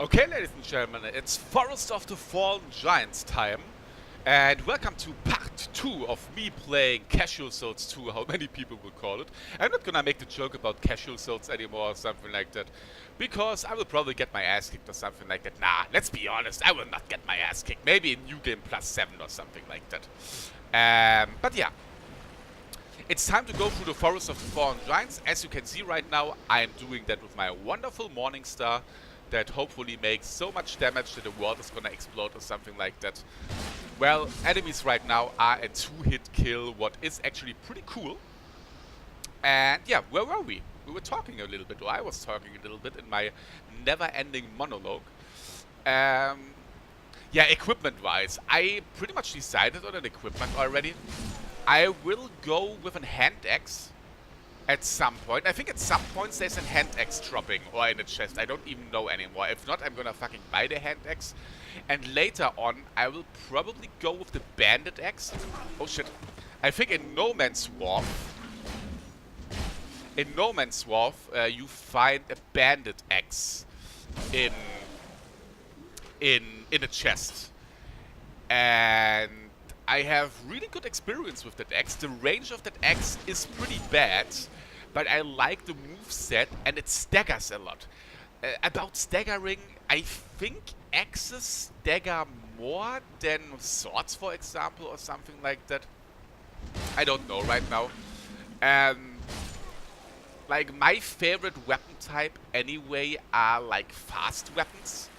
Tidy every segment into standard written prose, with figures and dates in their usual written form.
Okay, ladies and gentlemen, it's Forest of the Fallen Giants time, and welcome to part 2 of me playing Casual Souls 2, how many people will call it. I'm not gonna make the joke about Casual Souls anymore or something like that, because I will probably get my ass kicked or something like that. Nah, let's be honest, I will not get my ass kicked. Maybe in NG+7 or something like that. But yeah. It's time to go through the Forest of the Fallen Giants. As you can see right now, I am doing that with my wonderful Morning Star that hopefully makes so much damage that the world is gonna explode or something like that. Well, enemies right now are a 2-hit kill, what is actually pretty cool. And yeah, where were we? We were talking a little bit, or I was talking a little bit in my never-ending monologue. Yeah, equipment-wise, I pretty much decided on an equipment already. I will go with an hand axe at some point. I think at some points there's a hand axe dropping or in a chest. I don't even know anymore. If not, I'm gonna fucking buy the hand axe. And later on, I will probably go with the bandit axe. Oh shit. I think in No Man's Wharf, you find a bandit axe in a chest. And I have really good experience with that axe. The range of that axe is pretty bad, but I like the moveset and it staggers a lot. About staggering, I think axes stagger more than swords, for example, or something like that. I don't know right now. Like, my favorite weapon type anyway are like fast weapons.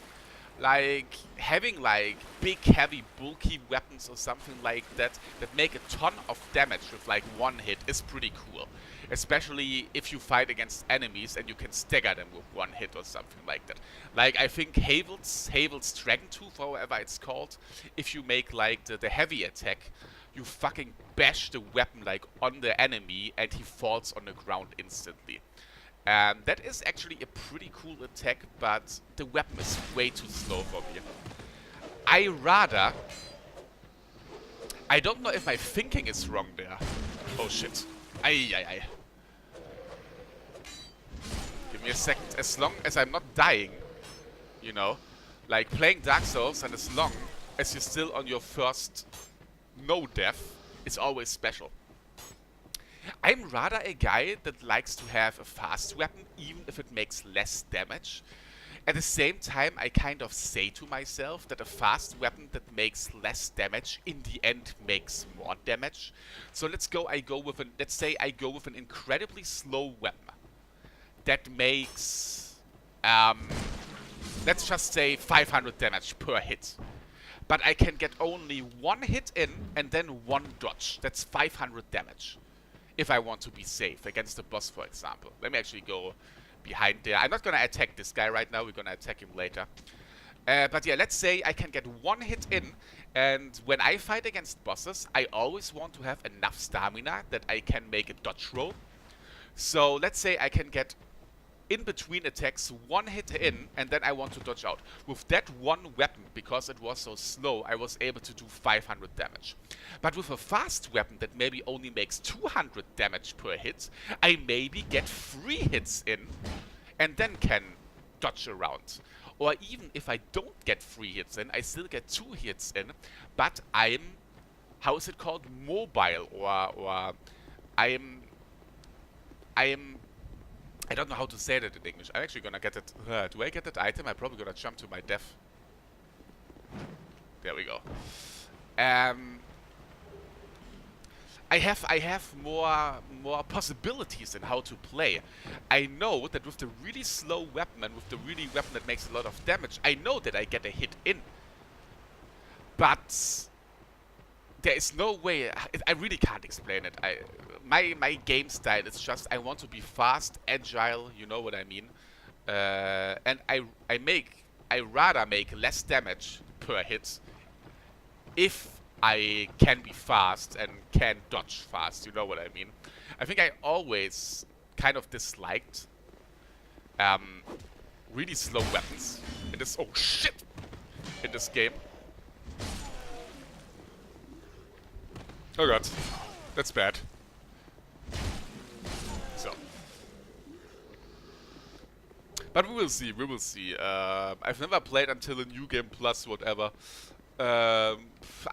Like, having like big, heavy, bulky weapons or something like that that make a ton of damage with like one hit is pretty cool. Especially if you fight against enemies and you can stagger them with one hit or something like that. Like, I think Havel's Dragon Tooth, however it's called, if you make like the heavy attack, you fucking bash the weapon like on the enemy and he falls on the ground instantly. That is actually a pretty cool attack, but the weapon is way too slow for me. I don't know if my thinking is wrong there. Oh shit. Ay. Give me a second. As long as I'm not dying, you know, like playing Dark Souls, and as long as you're still on your first no death, is always special. I'm rather a guy that likes to have a fast weapon, even if it makes less damage. At the same time, I kind of say to myself that a fast weapon that makes less damage in the end makes more damage. So let's say I go with an incredibly slow weapon that makes, let's just say 500 damage per hit. But I can get only one hit in and then one dodge. That's 500 damage. If I want to be safe against the boss, for example. Let me actually go behind there. I'm not going to attack this guy right now. We're going to attack him later. But yeah, let's say I can get one hit in. And when I fight against bosses, I always want to have enough stamina that I can make a dodge roll. So let's say I can get in between attacks one hit in, and then I want to dodge out. With that one weapon, because it was so slow, I was able to do 500 damage. But with a fast weapon that maybe only makes 200 damage per hit, I maybe get 3 hits in, and then can dodge around. Or even if I don't get 3 hits in, I still get 2 hits in, but I'm, how is it called, mobile, or I don't know how to say that in English. I'm actually gonna get it. Do I get that item? I'm probably gonna jump to my death. There we go. I have more possibilities in how to play. I know that with the really slow weapon and with the really weapon that makes a lot of damage, I know that I get a hit in. But there is no way. I really can't explain it. My game style is just I want to be fast, agile. You know what I mean. And I rather make less damage per hit if I can be fast and can dodge fast. You know what I mean. I think I always kind of disliked really slow weapons in this. Oh shit! In this game. Oh god, that's bad. So, But we will see, we will see. I've never played until a New Game Plus, whatever. I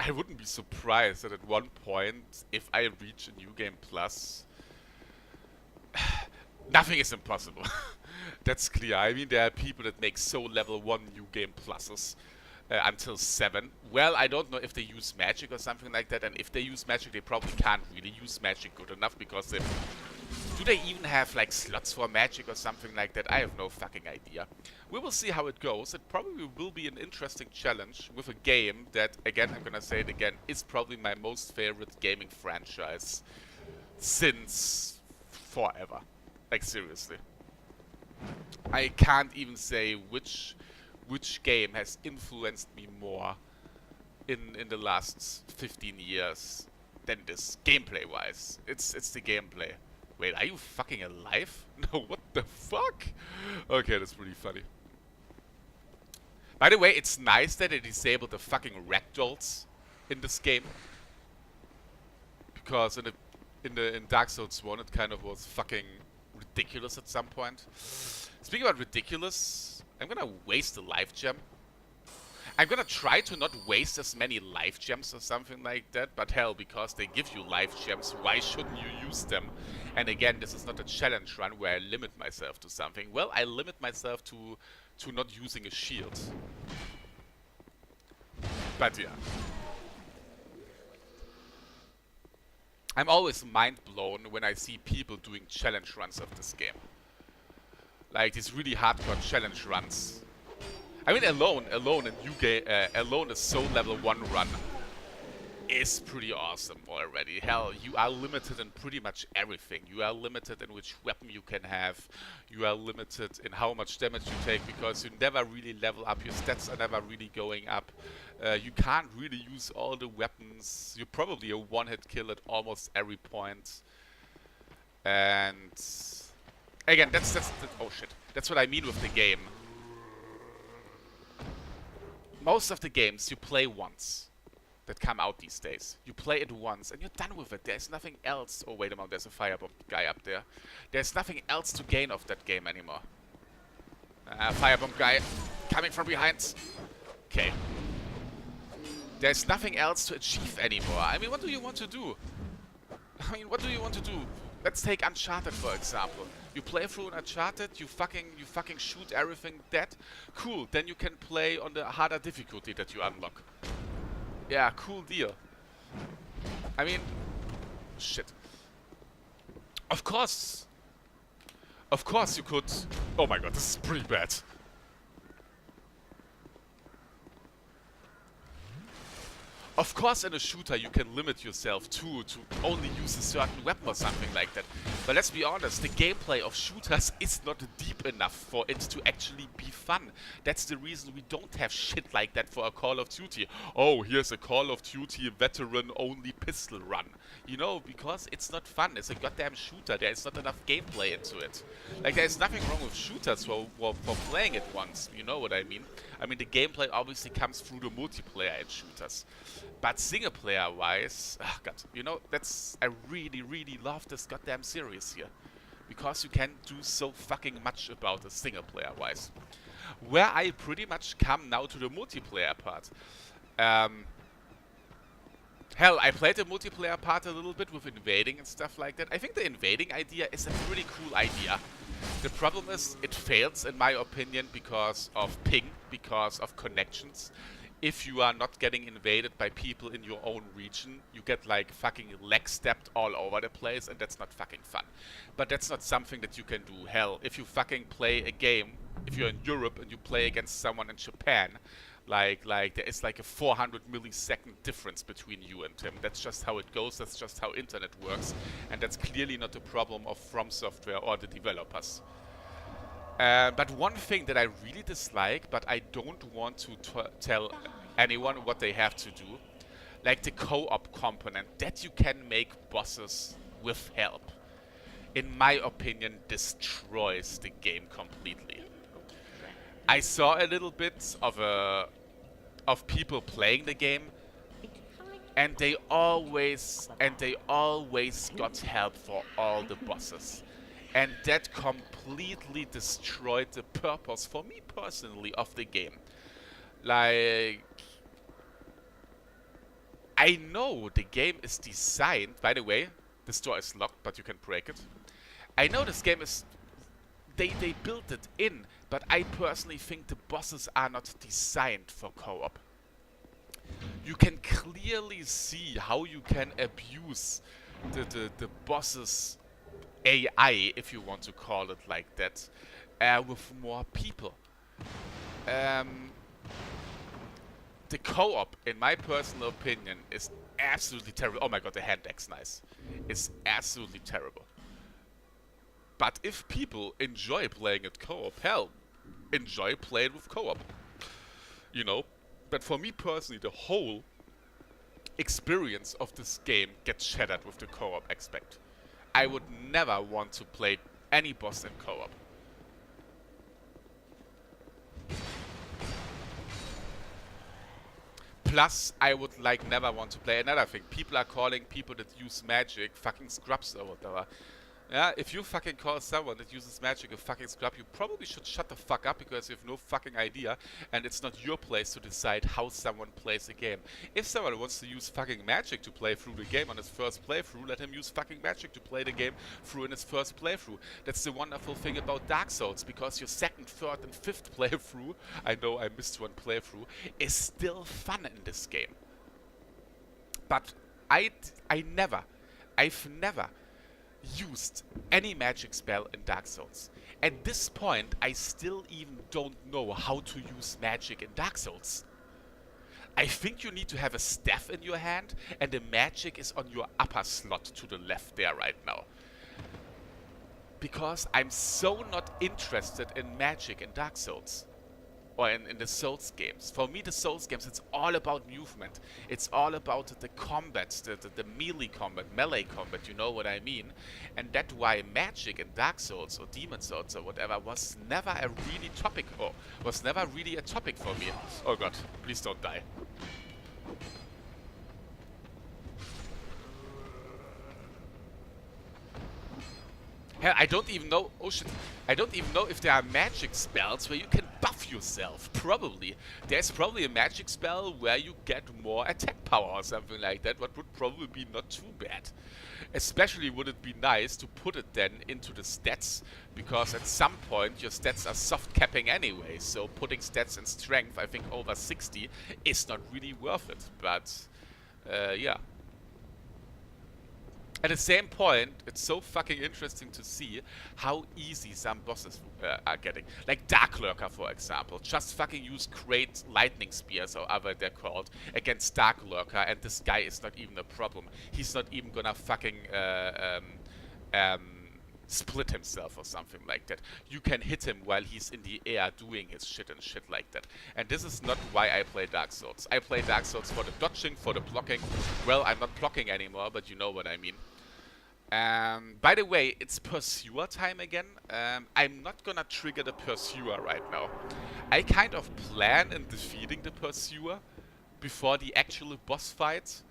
wouldn't be surprised that at one point, if I reach a New Game Plus, nothing is impossible. That's clear. I mean, there are people that make so level 1 New Game Pluses until 7. Well, I don't know if they use magic or something like that, and if they use magic, they probably can't really use magic good enough, because they... Do they even have, like, slots for magic or something like that? I have no fucking idea. We will see how it goes. It probably will be an interesting challenge with a game that, again, I'm gonna say it again, is probably my most favorite gaming franchise since forever. Like, seriously. I can't even say which game has influenced me more in the last 15 years than this, gameplay-wise. It's the gameplay. Wait, are you fucking alive? No, what the fuck? Okay, that's pretty funny. By the way, it's nice that they disabled the fucking ragdolls in this game, because in Dark Souls 1 it kind of was fucking ridiculous at some point. Speaking about ridiculous, I'm gonna waste a life gem. I'm gonna try to not waste as many life gems or something like that, but hell, because they give you life gems, why shouldn't you use them? And again, this is not a challenge run where I limit myself to something. Well, I limit myself to not using a shield. But yeah. I'm always mind blown when I see people doing challenge runs of this game. Like these really hardcore challenge runs. I mean, alone a soul level 1 run is pretty awesome already. Hell, you are limited in pretty much everything. You are limited in which weapon you can have. You are limited in how much damage you take, because you never really level up. Your stats are never really going up. You can't really use all the weapons. You're probably a one-hit kill at almost every point. And again, oh shit. That's what I mean with the game. Most of the games you play once that come out these days. You play it once and you're done with it. There's nothing else. Oh, wait a moment, there's a firebomb guy up there. There's nothing else to gain of that game anymore. Firebomb guy coming from behind. Okay. There's nothing else to achieve anymore. I mean, what do you want to do? I mean, what do you want to do? Let's take Uncharted, for example. You play through an Uncharted, you fucking shoot everything dead. Cool, then you can play on the harder difficulty that you unlock. Yeah, cool deal. I mean, shit. Of course you could... Oh my god, this is pretty bad. Of course, in a shooter you can limit yourself to only use a certain weapon or something like that. But let's be honest, the gameplay of shooters is not deep enough for it to actually be fun. That's the reason we don't have shit like that for a Call of Duty. Oh, here's a Call of Duty veteran-only pistol run. You know, because it's not fun. It's a goddamn shooter. There is not enough gameplay into it. Like, there's nothing wrong with shooters for playing it once. You know what I mean? I mean, the gameplay obviously comes through the multiplayer in shooters. But single player wise, oh god, you know, I really, really love this goddamn series here. Because you can do so fucking much about it single player wise. Where I pretty much come now to the multiplayer part. Hell, I played the multiplayer part a little bit with invading and stuff like that. I think the invading idea is a pretty cool idea. The problem is, it fails in my opinion because of ping, because of connections. If you are not getting invaded by people in your own region, you get like fucking leg stepped all over the place, and that's not fucking fun. But that's not something that you can do. Hell, if you fucking play a game, if you're in Europe and you play against someone in Japan, like there is like a 400 millisecond difference between you and him. That's just how it goes, that's just how internet works, and that's clearly not a problem of From Software or the developers. But one thing that I really dislike, but I don't want to tell anyone what they have to do, like the co-op component, that you can make bosses with help, in my opinion, destroys the game completely. I saw a little bit of people playing the game, and they always got help for all the bosses. And that completely destroyed the purpose, for me personally, of the game. Like, I know the game is designed, by the way, this door is locked, but you can break it. I know this game is, they built it in, but I personally think the bosses are not designed for co-op. You can clearly see how you can abuse the boss's AI, if you want to call it like that, with more people. The co-op, in my personal opinion, is absolutely terrible. Oh my god, the hand deck's nice. It's absolutely terrible. But if people enjoy playing it co-op, hell, enjoy playing with co-op. You know? But for me personally, the whole experience of this game gets shattered with the co-op aspect. I would never want to play any boss in co-op. Plus, I would never want to play another thing. People are calling people that use magic fucking scrubs or whatever. Yeah, if you fucking call someone that uses magic a fucking scrub, you probably should shut the fuck up because you have no fucking idea and it's not your place to decide how someone plays a game. If someone wants to use fucking magic to play through the game on his first playthrough, let him use fucking magic to play the game through in his first playthrough. That's the wonderful thing about Dark Souls, because your second, third and fifth playthrough, I know I missed one playthrough, is still fun in this game. But I've never used any magic spell in Dark Souls. At this point, I still even don't know how to use magic in Dark Souls. I think you need to have a staff in your hand, and the magic is on your upper slot to the left there right now. Because I'm so not interested in magic in Dark Souls. Or in the Souls games. For me, the Souls games, it's all about movement. It's all about the combat, the melee combat, melee combat, you know what I mean? And that's why magic in Dark Souls or Demon Souls or whatever was never a really topic, or was never really a topic for me. Oh god, please don't die. Hell, I don't even know, oh shit, I don't even know if there are magic spells where you can buff yourself. Probably. There's probably a magic spell where you get more attack power or something like that, what would probably be not too bad. Especially would it be nice to put it then into the stats, because at some point your stats are soft capping anyway, so putting stats in strength, I think over 60, is not really worth it, but yeah. At the same point, it's so fucking interesting to see how easy some bosses are getting. Like Dark Lurker, for example. Just fucking use great lightning spears, or however they're called, against Dark Lurker, and this guy is not even a problem. He's not even gonna fucking split himself or something like that. You can hit him while he's in the air doing his shit and shit like that. And this is not why I play Dark Souls. I play Dark Souls for the dodging, for the blocking. Well, I'm not blocking anymore, but you know what I mean. By the way, it's Pursuer time again. I'm not gonna trigger the Pursuer right now. I kind of plan in defeating the Pursuer before the actual boss fight.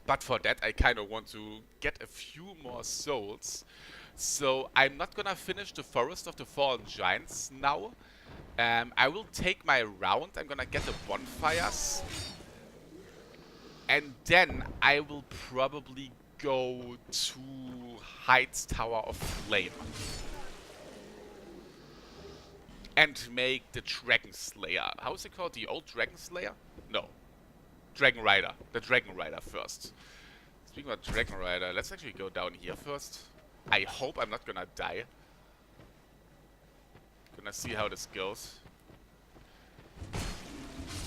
But for that, I kind of want to get a few more souls. So I'm not gonna finish the Forest of the Fallen Giants now. I will take my round. I'm gonna get the bonfires. And then I will probably go to Heights Tower of Flame. And make the Dragon Slayer. How is it called? The old Dragon Slayer? No. Dragon Rider. The Dragon Rider first. Speaking about Dragon Rider, let's actually go down here first. I hope I'm not gonna die. Gonna see how this goes.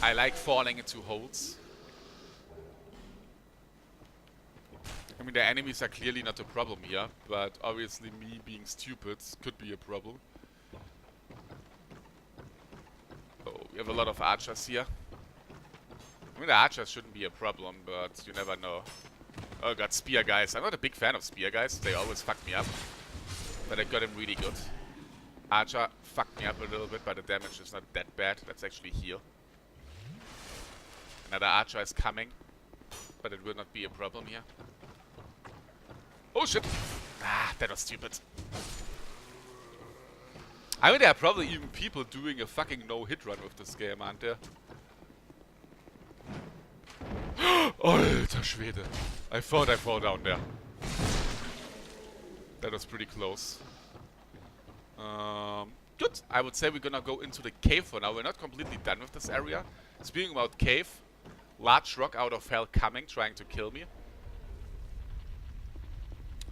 I like falling into holes. I mean, the enemies are clearly not a problem here, but obviously me being stupid could be a problem. Oh, we have a lot of archers here. I mean, the archers shouldn't be a problem, but you never know. Oh god, spear guys. I'm not a big fan of spear guys. They always fuck me up. But I got him really good. Archer fucked me up a little bit, but the damage is not that bad. Let's actually heal. Another archer is coming, but it will not be a problem here. Oh shit! Ah, that was stupid. I mean, there are probably even people doing a fucking no-hit run with this game, aren't there? Alter Schwede. I thought I fell down there. That was pretty close. Good. I would say we're gonna go into the cave for now. We're not completely done with this area. Speaking about cave, large rock out of hell coming, trying to kill me.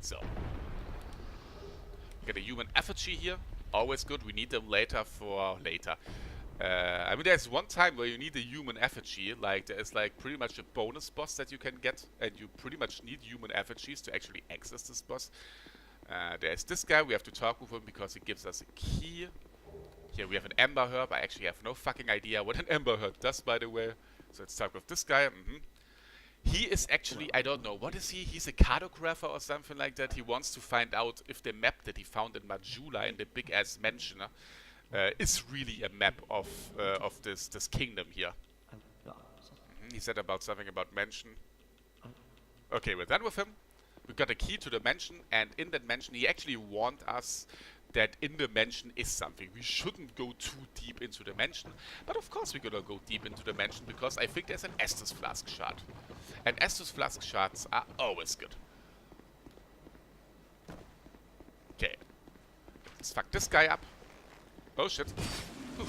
So. Get a human effigy here. Always good. We need them later for later. I mean, there's one time where you need a human effigy. Like, there's like pretty much a bonus boss that you can get. And you pretty much need human effigies to actually access this boss. There's this guy. We have to talk with him because he gives us a key. Here we have an Ember Herb. I actually have no fucking idea what an Ember Herb does, by the way. So let's talk with this guy. He is actually, I don't know, what is he? He's a cartographer or something like that. He wants to find out if the map that he found in Majula in the big-ass mansion is really a map of this kingdom here. He said about something about mansion. Okay, we're done with him. We got a key to the mansion, and in that mansion he actually warned us that in the mansion is something. We shouldn't go too deep into the mansion, but of course we're gonna go deep into the mansion because I think there's an Estus Flask shard. And Estus Flask shards are always good. Okay. Let's fuck this guy up. Oh shit. Ooh.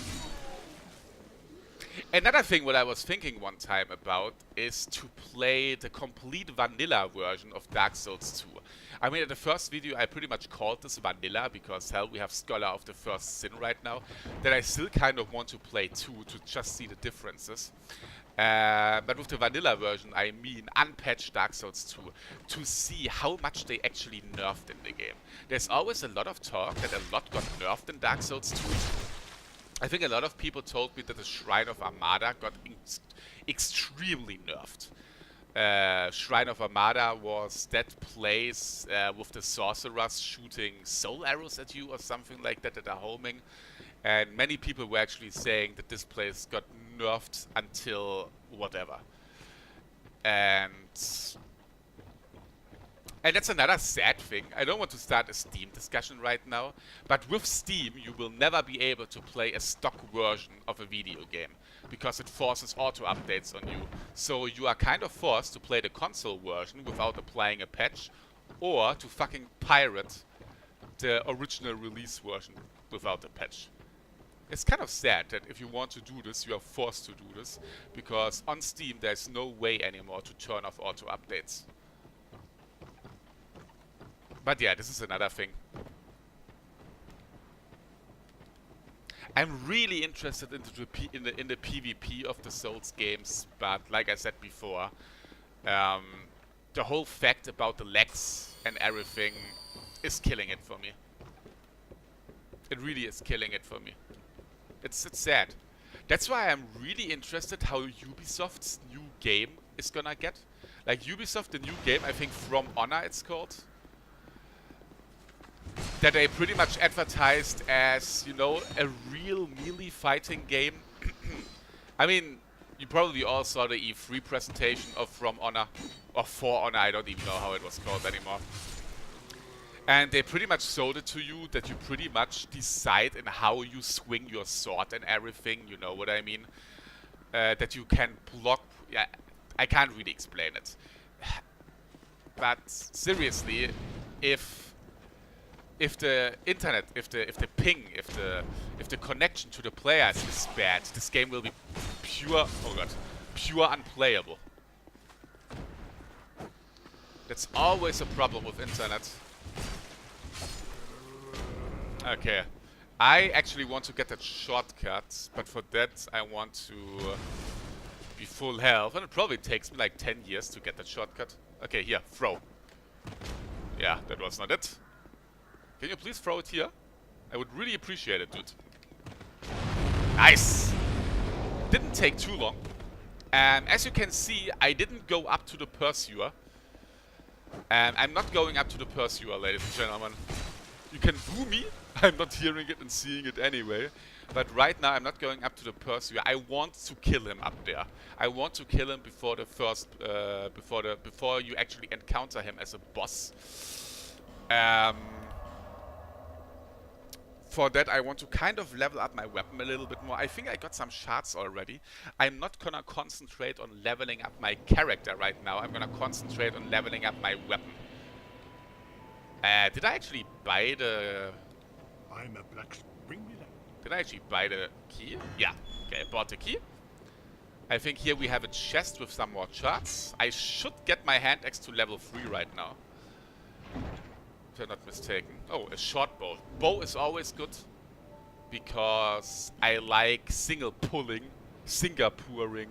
Another thing what I was thinking one time about is to play the complete vanilla version of Dark Souls 2. I mean, in the first video I pretty much called this vanilla because hell, we have Scholar of the First Sin right now. That I still kind of want to play 2 to just see the differences. But with the vanilla version I mean unpatched Dark Souls 2 to see how much they actually nerfed in the game. There's always a lot of talk that a lot got nerfed in Dark Souls 2. I think a lot of people told me that the Shrine of Armada got extremely nerfed. Shrine of Armada was that place with the sorcerers shooting soul arrows at you or something like that are homing. And many people were actually saying that this place got nerfed until whatever. And that's another sad thing. I don't want to start a Steam discussion right now, but with Steam you will never be able to play a stock version of a video game because it forces auto updates on you. So you are kind of forced to play the console version without applying a patch, or to fucking pirate the original release version without a patch. It's kind of sad that if you want to do this, you are forced to do this, because on Steam there's no way anymore to turn off auto updates. But yeah, this is another thing. I'm really interested into in the PvP of the Souls games, but like I said before, the whole fact about the lags and everything is killing it for me. It really is killing it for me. It's sad. That's why I'm really interested how Ubisoft's new game is gonna get. Like Ubisoft, the new game, I think From Honor it's called. That they pretty much advertised as, you know, a real melee fighting game. I mean, you probably all saw the E3 presentation of From Honor, or For Honor, I don't even know how it was called anymore. And they pretty much sold it to you that you pretty much decide in how you swing your sword and everything, you know what I mean? That you can block, yeah, I can't really explain it. But seriously, if the internet, if the ping, if the connection to the players is bad, this game will be pure, oh god, pure unplayable. That's always a problem with internet. Okay, I actually want to get that shortcut, but for that I want to be full health, and it probably takes me like 10 years to get that shortcut. Okay, here, throw. Yeah, that was not it. Can you please throw it here? I would really appreciate it, dude. Nice! Didn't take too long. As you can see, I didn't go up to the Pursuer. And I'm not going up to the Pursuer, ladies and gentlemen. You can boo me. I'm not hearing it and seeing it anyway. But right now, I'm not going up to the Pursuer. I want to kill him up there. I want to kill him before the first, before you actually encounter him as a boss. Um, for that, I want to kind of level up my weapon a little bit more. I think I got some shards already. I'm not gonna concentrate on leveling up my character right now. I'm gonna concentrate on leveling up my weapon. Did I actually buy the... I'm a blacksmith. Bring me that. Did I actually buy the key? Yeah. Okay, I bought the key. I think here we have a chest with some more shards. I should get my hand axe to level 3 right now. If I'm not mistaken. Oh, a short bow. Bow is always good. Because I like single pulling, Singaporeing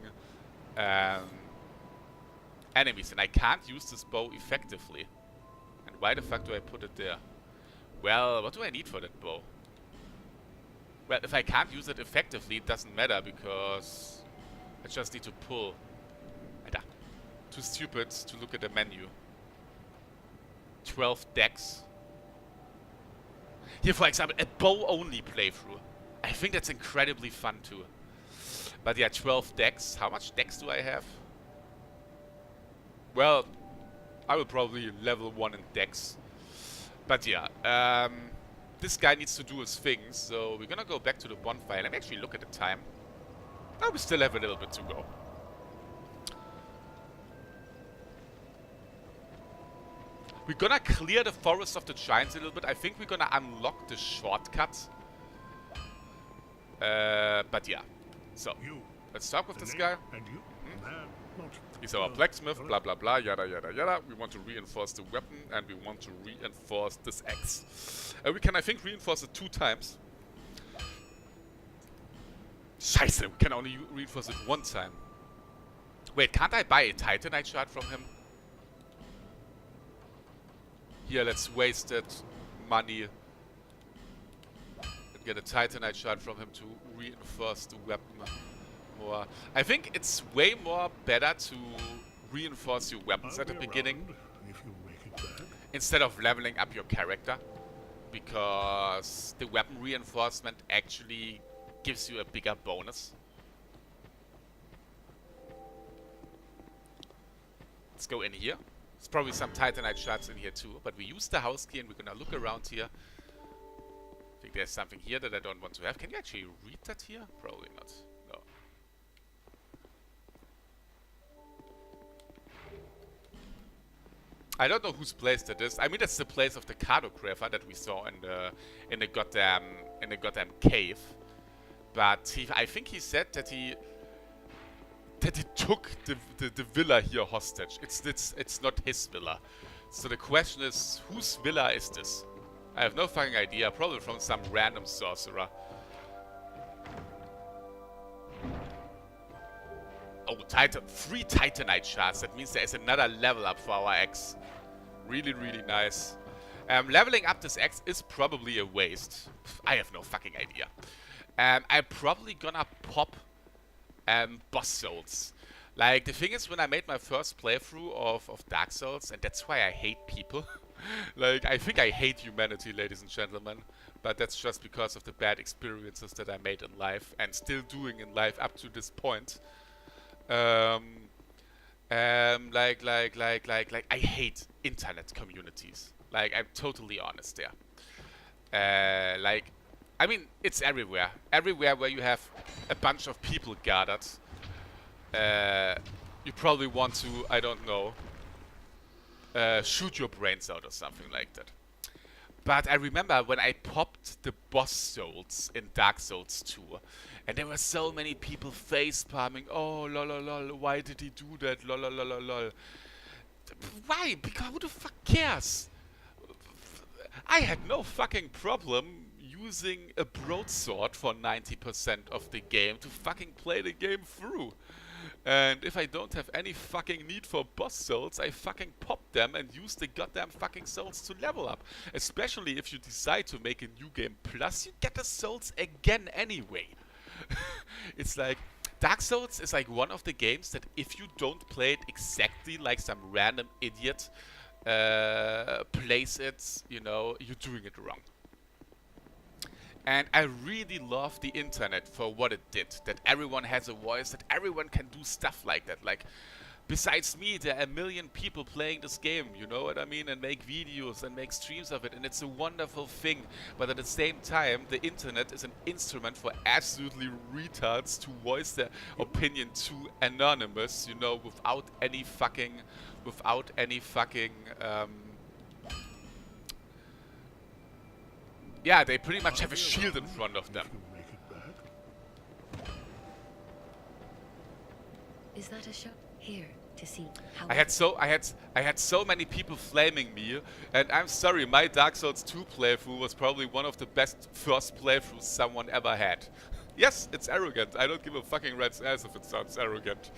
enemies. And I can't use this bow effectively. And why the fuck do I put it there? Well, what do I need for that bow? Well, if I can't use it effectively, it doesn't matter because I just need to pull. Alter. Too stupid to look at the menu. 12 decks. Here, for example, a bow-only playthrough. I think that's incredibly fun too. But yeah, 12 decks. How much decks do I have? Well, I will probably level 1 in decks. But yeah, this guy needs to do his thing, so we're gonna go back to the bonfire. Let me actually look at the time. Oh, we still have a little bit to go. We're gonna clear the Forest of the Giants a little bit. I think we're gonna unlock the shortcut. But yeah. So, let's talk with this guy. And you? Man, not He's our blacksmith, blah blah blah, yada yada yada. We want to reinforce the weapon and we want to reinforce this axe. We can, I think, reinforce it 2 times. Scheiße, we can only reinforce it 1 time. Wait, can't I buy a Titanite shard from him? Here, let's waste that money and get a Titanite shard from him to reinforce the weapon more. I think it's way more better to reinforce your weapons at the beginning if you make it back. instead of leveling up your character, because the weapon reinforcement actually gives you a bigger bonus. Let's go in here. There's probably some Titanite shards in here too, but we use the house key and we're gonna look around here. I think there's something here that I don't want to have. Can you actually read that here? Probably not. No. I don't know whose place that is. I mean, that's the place of the cartographer that we saw in the goddamn cave. But I think he said that he took the villa here hostage. It's not his villa. So the question is, whose villa is this? I have no fucking idea. Probably from some random sorcerer. Oh, 3 Titanite shards. That means there is another level up for our axe. Really, really nice. Leveling up this axe is probably a waste. I have no fucking idea. I'm probably gonna pop boss souls. Like, the thing is, when I made my first playthrough of Dark Souls, and that's why I hate people. Like, I think I hate humanity, ladies and gentlemen. But that's just because of the bad experiences that I made in life and still doing in life up to this point. Like, I hate internet communities. Like, I'm totally honest there. Like, I mean, it's everywhere. Everywhere where you have a bunch of people gathered, you probably want to, I don't know, shoot your brains out or something like that. But I remember when I popped the boss souls in Dark Souls 2, and there were so many people face palming. Oh, lol, lol, lol, why did he do that? Lol, lol, lol, lol, lol. Why? Because who the fuck cares? I had no fucking problem using a broadsword for 90% of the game to fucking play the game through. And if I don't have any fucking need for boss souls, I fucking pop them and use the goddamn fucking souls to level up. Especially if you decide to make a new game plus, you get the souls again anyway. It's like, Dark Souls is like one of the games that if you don't play it exactly like some random idiot plays it, you know, you're doing it wrong. And I really love the internet for what it did. That everyone has a voice, that everyone can do stuff like that. Like, besides me, there are a million people playing this game, you know what I mean? And make videos and make streams of it, and it's a wonderful thing. But at the same time, the internet is an instrument for absolutely retards to voice their opinion to anonymous, you know, without any fucking, yeah, they pretty much have a shield in front of them. If you make it back. Is that a show? Here to see how I had so many people flaming me, and I'm sorry, my Dark Souls 2 playthrough was probably one of the best first playthroughs someone ever had. Yes, it's arrogant. I don't give a fucking rat's ass if it sounds arrogant.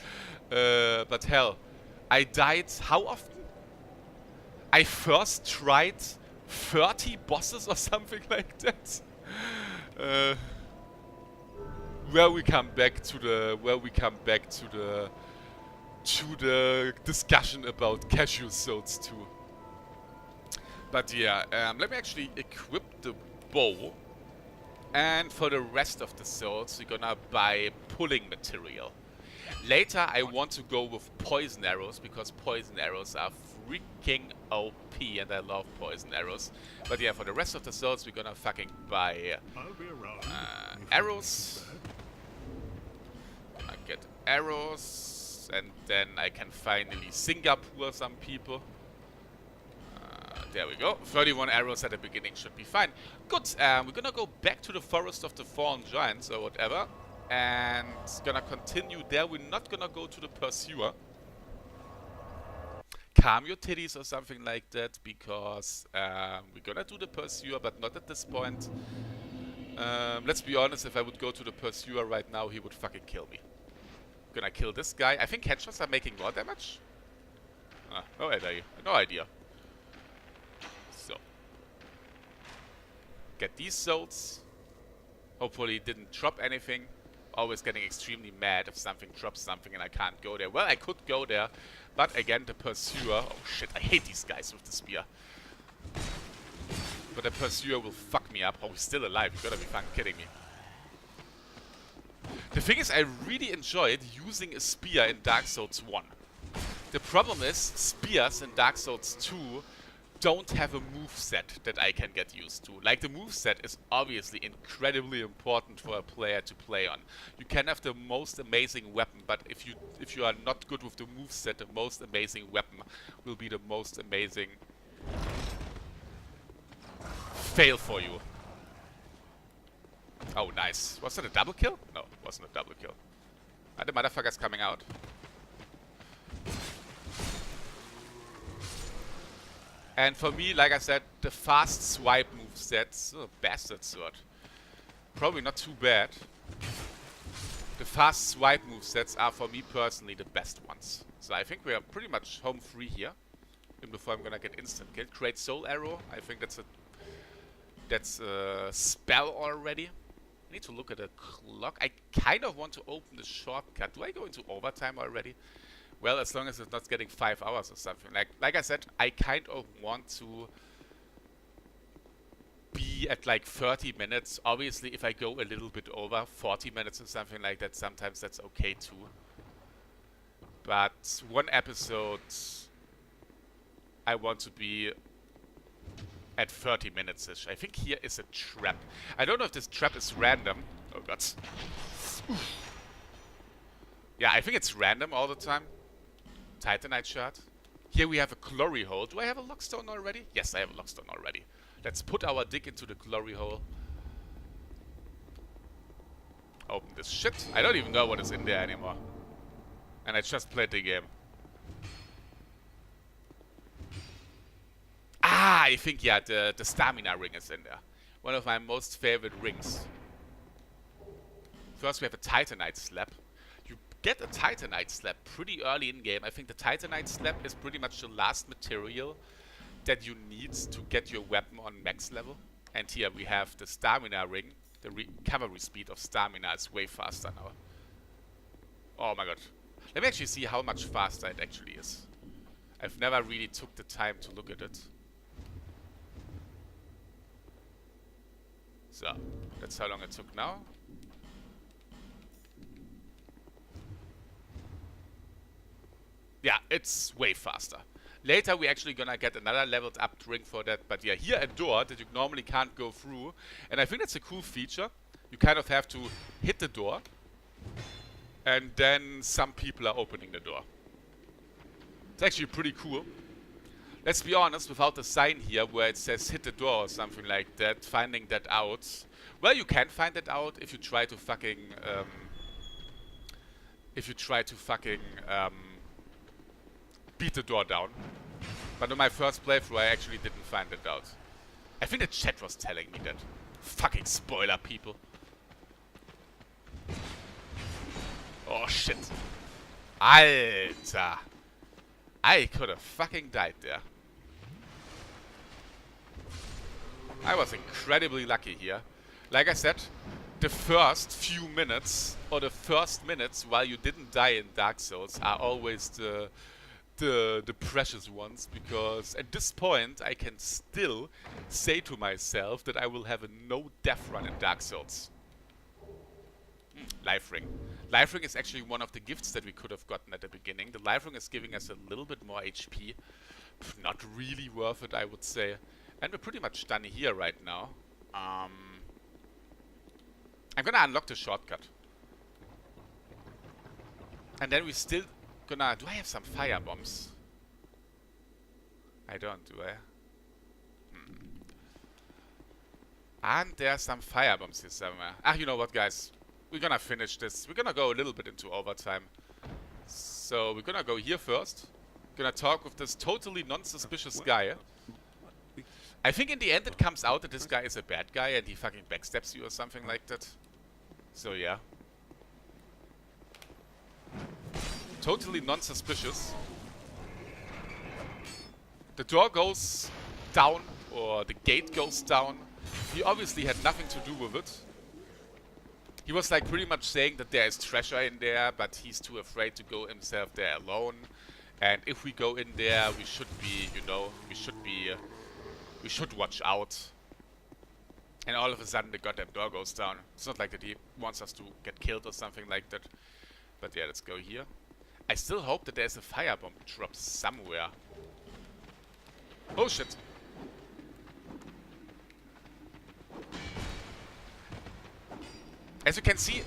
But hell, I died how often? I first tried 30 bosses or something like that. Where we come back to the discussion about Cashew Souls 2. But yeah, let me actually equip the bow. And for the rest of the souls, we're gonna buy pulling material. Later, I want to go with poison arrows, because poison arrows are freaking OP, and I love poison arrows. But yeah, for the rest of the souls, we're gonna fucking buy I'll be around. arrows. Gonna get arrows, and then I can finally Singapore some people. There we go. 31 arrows at the beginning should be fine. Good. We're gonna go back to the Forest of the Fallen Giants or whatever, and gonna continue there. We're not gonna go to the Pursuer. Calm your titties or something like that, because we're gonna do the Pursuer, but not at this point. Let's be honest, if I would go to the Pursuer right now, he would fucking kill me. Gonna kill this guy. I think headshots are making more damage. No idea. No idea. So. Get these souls. Hopefully it didn't drop anything. Always getting extremely mad if something drops something and I can't go there. Well, I could go there, but again, the Pursuer... Oh shit, I hate these guys with the spear. But the Pursuer will fuck me up. Oh, he's still alive. You gotta be fucking kidding me. The thing is, I really enjoyed using a spear in Dark Souls 1. The problem is, spears in Dark Souls 2 don't have a moveset that I can get used to. Like, the moveset is obviously incredibly important for a player to play on. You can have the most amazing weapon, but if you are not good with the moveset, the most amazing weapon will be the most amazing fail for you. Oh, nice. Was that a double kill? No, it wasn't a double kill. The motherfucker's coming out. And for me, like I said, the fast swipe movesets... Oh, bastard sword. Probably not too bad. The fast swipe movesets are, for me personally, the best ones. So I think we are pretty much home free here. Even before I'm gonna get instant kill. Create soul arrow. I think that's a spell already. I need to look at the clock. I kind of want to open the shortcut. Do I go into overtime already? Well, as long as it's not getting 5 hours or something. Like I said, I kind of want to be at like 30 minutes. Obviously, if I go a little bit over 40 minutes or something like that, sometimes that's okay too. But one episode, I want to be at 30 minutes-ish. I think here is a trap. I don't know if this trap is random. Oh god. Yeah, I think it's random all the time. Titanite shard. Here we have a glory hole. Do I have a lockstone already? Yes, I have a lockstone already. Let's put our dick into the glory hole. Open this shit. I don't even know what is in there anymore. And I just played the game. Ah, I think, yeah, the stamina ring is in there. One of my most favorite rings. First we have a Titanite slab. You get a Titanite slab pretty early in game. I think the Titanite slab is pretty much the last material that you need to get your weapon on max level. And here we have the stamina ring. The recovery speed of stamina is way faster now. Oh my god. Let me actually see how much faster it actually is. I've never really took the time to look at it. So, that's how long it took now. Yeah, it's way faster. Later we're actually gonna get another leveled up drink for that, but yeah, here a door that you normally can't go through, and I think that's a cool feature. You kind of have to hit the door, and then some people are opening the door. It's actually pretty cool. Let's be honest, without the sign here where it says hit the door or something like that, finding that out. Well, you can find it out if you try to fucking beat the door down. But on my first playthrough, I actually didn't find it out. I think the chat was telling me that. Fucking spoiler, people. Oh, shit. Alter. I could have fucking died there. I was incredibly lucky here. Like I said, the first few minutes, or the first minutes while you didn't die in Dark Souls are always the precious ones, because at this point I can still say to myself that I will have a no death run in Dark Souls. Life ring. Life ring is actually one of the gifts that we could have gotten at the beginning. The life ring is giving us a little bit more HP. Not really worth it, I would say. And we're pretty much done here right now. I'm gonna unlock the shortcut. And then we still gonna... Do I have some fire bombs? I don't, do I? And there's some fire bombs here somewhere. Ah, you know what, guys? We're gonna finish this. We're gonna go a little bit into overtime. So we're gonna go here first. Gonna talk with this totally non-suspicious guy. I think in the end it comes out that this guy is a bad guy and he fucking backstabs you or something like that. So yeah. Totally non-suspicious. The door goes down, or the gate goes down. He obviously had nothing to do with it. He was like pretty much saying that there is treasure in there, but he's too afraid to go himself there alone. And if we go in there, we should be, you know, we should watch out. And all of a sudden the goddamn door goes down. It's not like that he wants us to get killed or something like that. But yeah, let's go here. I still hope that there's a firebomb drop somewhere. Oh shit. As you can see,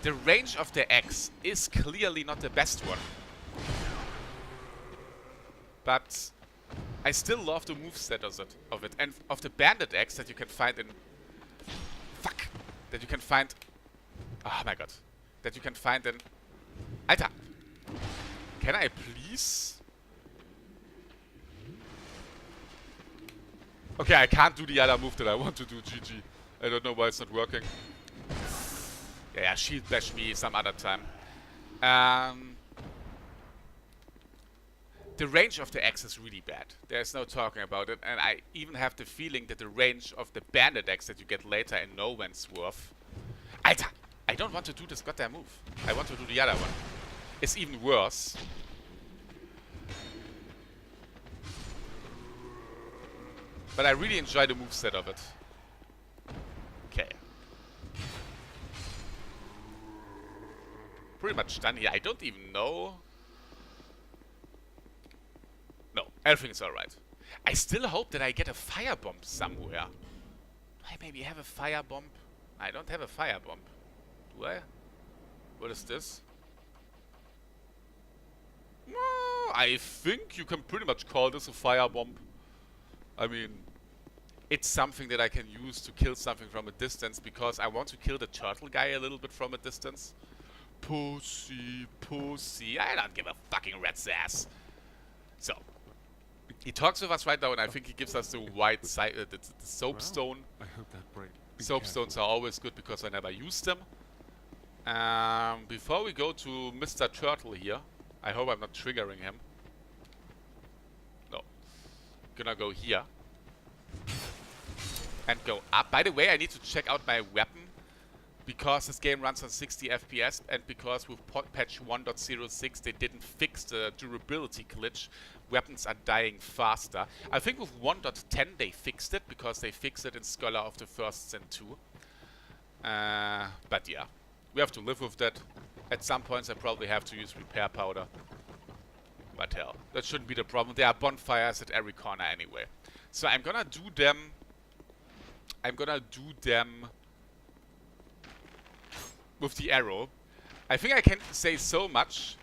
the range of the axe is clearly not the best one. But I still love the moveset of it. And of the bandit axe that you can find in... Fuck! That you can find... Oh my god. That you can find in... Alter! Can I please... Okay, I can't do the other move that I want to do, GG. I don't know why it's not working. Yeah, shield bash me some other time. The range of the axe is really bad. There's no talking about it. And I even have the feeling that the range of the bandit axe that you get later in No Man's Worth... Alter! I don't want to do this goddamn move. I want to do the other one. It's even worse. But I really enjoy the moveset of it. Okay. Pretty much done here. I don't even know. No, everything's alright. I still hope that I get a firebomb somewhere. Do I maybe have a firebomb? I don't have a firebomb. Do I? What is this? I think you can pretty much call this a firebomb. I mean, it's something that I can use to kill something from a distance, because I want to kill the turtle guy a little bit from a distance. Pussy, pussy. I don't give a fucking rat's ass. So, he talks with us right now, and I think he gives us the white side, the soapstone. I hope that break. Soapstones are always good because I never use them. Before we go to Mr. Turtle here, I hope I'm not triggering him. No. Gonna go here. And go up. By the way, I need to check out my weapon, because this game runs on 60 FPS, and because with patch 1.06 they didn't fix the durability glitch, weapons are dying faster. I think with 1.10 they fixed it, because they fixed it in Scholar of the First Sin 2. But yeah, we have to live with that. At some points I probably have to use repair powder. But hell, that shouldn't be the problem. There are bonfires at every corner anyway. So I'm gonna do them... with the arrow. I think I can say so much.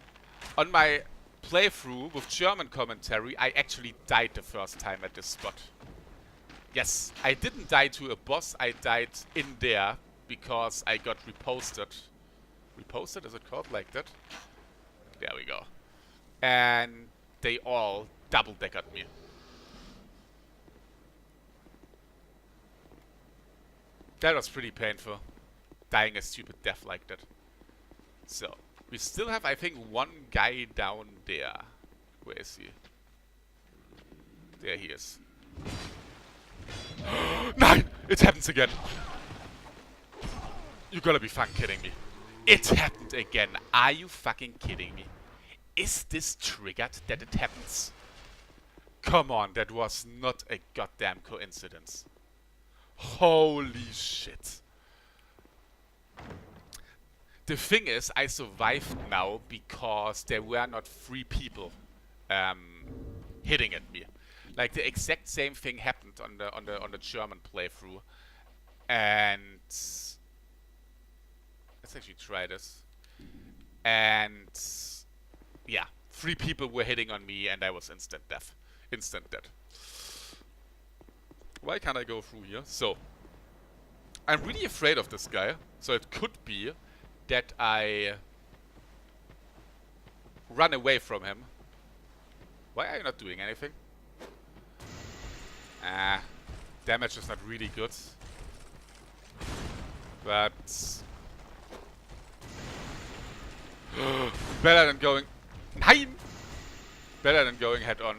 On my playthrough with German commentary, I actually died the first time at this spot. Yes, I didn't die to a boss, I died in there because I got reposted. Reposted, is it called like that? There we go. And they all double-deckered me. That was pretty painful. Dying a stupid death like that. So, we still have, I think, one guy down there. Where is he? There he is. Nein! It happens again! You gotta be fucking kidding me. It happened again. Are you fucking kidding me? Is this triggered that it happens? Come on, that was not a goddamn coincidence. Holy shit. The thing is, I survived now because there were not 3 people hitting at me. Like the exact same thing happened on the German playthrough. And let's actually try this. And yeah, 3 people were hitting on me and I was instant death. Instant dead. Why can't I go through here? So, I'm really afraid of this guy. So it could be that I run away from him. Why are you not doing anything? Damage is not really good. But better than going... Nein! Better than going head on.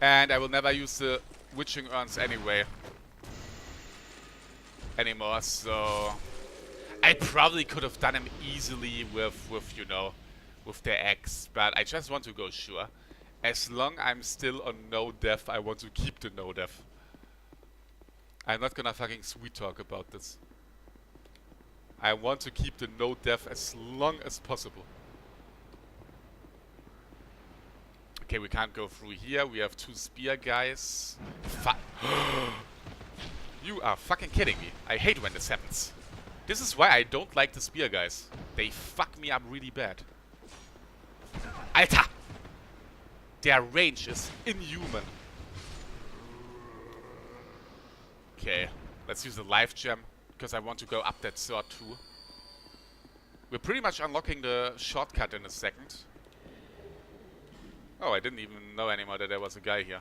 And I will never use the witching urns anyway. Anymore, so... I probably could have done him easily with you know, with the axe, but I just want to go sure. As long I'm still on no death, I want to keep the no death. I'm not gonna fucking sweet talk about this. I want to keep the no death as long as possible. Okay, we can't go through here. We have 2 spear guys. You are fucking kidding me. I hate when this happens. This is why I don't like the spear guys. They fuck me up really bad. Alter! Their range is inhuman. Okay, let's use the life gem, because I want to go up that sword too. We're pretty much unlocking the shortcut in a second. Oh, I didn't even know anymore that there was a guy here.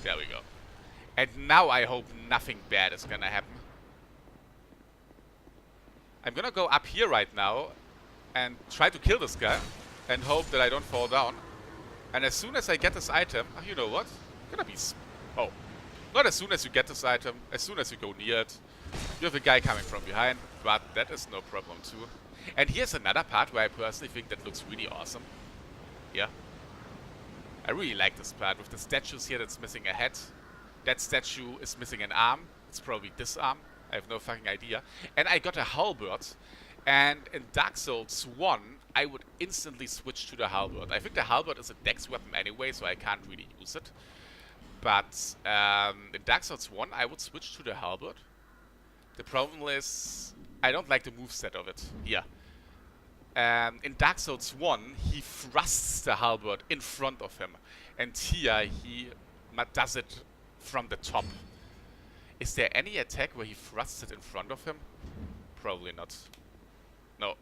There we go. And now I hope nothing bad is gonna happen. I'm gonna go up here right now and try to kill this guy and hope that I don't fall down. And as soon as I get this item, oh, you know what? Gonna be... Oh. Not as soon as you get this item, as soon as you go near it. You have a guy coming from behind, but that is no problem too. And here's another part where I personally think that looks really awesome. Yeah. I really like this part with the statues here that's missing a head. That statue is missing an arm. It's probably this arm. I have no fucking idea. And I got a halberd. And in Dark Souls 1, I would instantly switch to the halberd. I think the halberd is a dex weapon anyway, so I can't really use it. But in Dark Souls 1, I would switch to the halberd. The problem is, I don't like the moveset of it. Here. In Dark Souls 1, he thrusts the halberd in front of him. And here, he does it from the top. Is there any attack where he thrusts it in front of him? Probably not. No.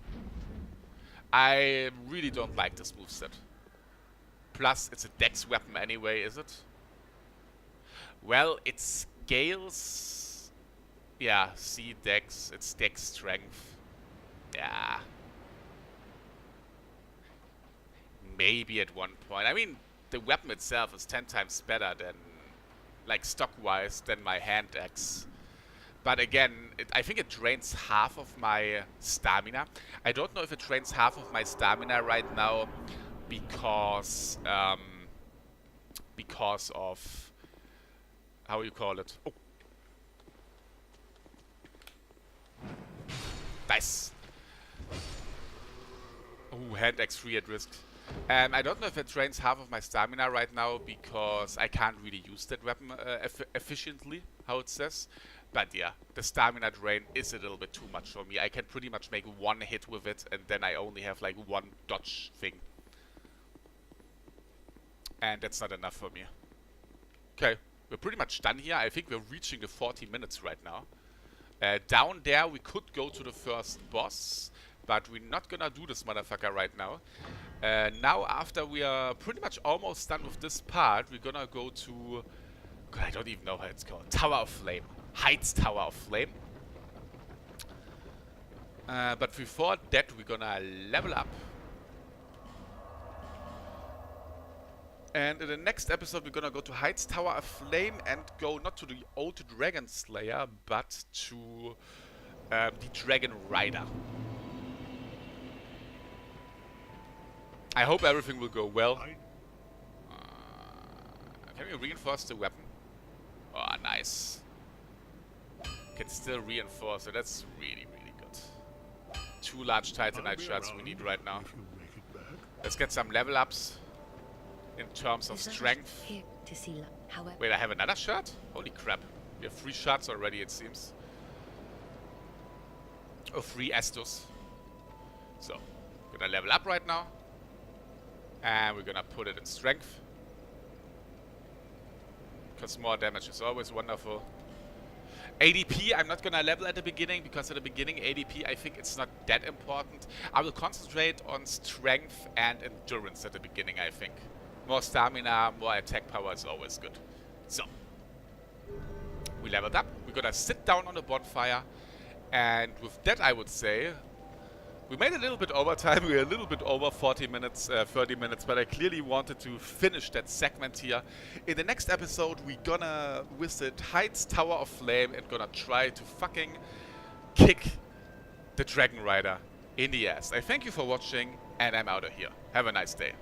I really don't like this moveset. Plus, it's a dex weapon anyway, is it? Well, it scales... Yeah, see dex, it's dex strength. Yeah. Maybe at one point. I mean, the weapon itself is 10 times better than, like, stock-wise, than my hand axe. But again, I think it drains half of my stamina. I don't know if it drains half of my stamina right now because of, how you call it? Oh. Die Yes! Ooh, hand X3 at risk. I don't know if it drains half of my stamina right now because I can't really use that weapon efficiently, how it says. But yeah, the stamina drain is a little bit too much for me. I can pretty much make one hit with it and then I only have like one dodge thing. And that's not enough for me. Okay, we're pretty much done here. I think we're reaching the 40 minutes right now. Down there we could go to the first boss, but we're not gonna do this motherfucker right now. Now after we are pretty much almost done with this part, we're gonna go to... God, I don't even know how it's called. Tower of Flame. Heights Tower of Flame. But before that we're gonna level up. And in the next episode we're gonna go to Heights Tower of Flame and go not to the old Dragon Slayer, but to the Dragon Rider. I hope everything will go well. Can we reinforce the weapon? Oh, nice. Can still reinforce it. That's really, really good. 2 large Titanite shards we need right now. Let's get some level ups in terms of strength. Here to see, however. Wait, I have another shard? Holy crap. We have 3 shards already, it seems. Oh, 3 Estus. So, gonna level up right now. And we're gonna put it in strength. Because more damage is always wonderful. ADP, I'm not gonna level at the beginning, because at the beginning ADP, I think it's not that important. I will concentrate on strength and endurance at the beginning, I think. More stamina, more attack power is always good. So, we leveled up. We're gonna sit down on the bonfire. And with that, I would say, we made a little bit overtime. We're a little bit over 40 minutes, 30 minutes, but I clearly wanted to finish that segment here. In the next episode, we're gonna visit Heights Tower of Flame and gonna try to fucking kick the Dragon Rider in the ass. I thank you for watching, and I'm out of here. Have a nice day.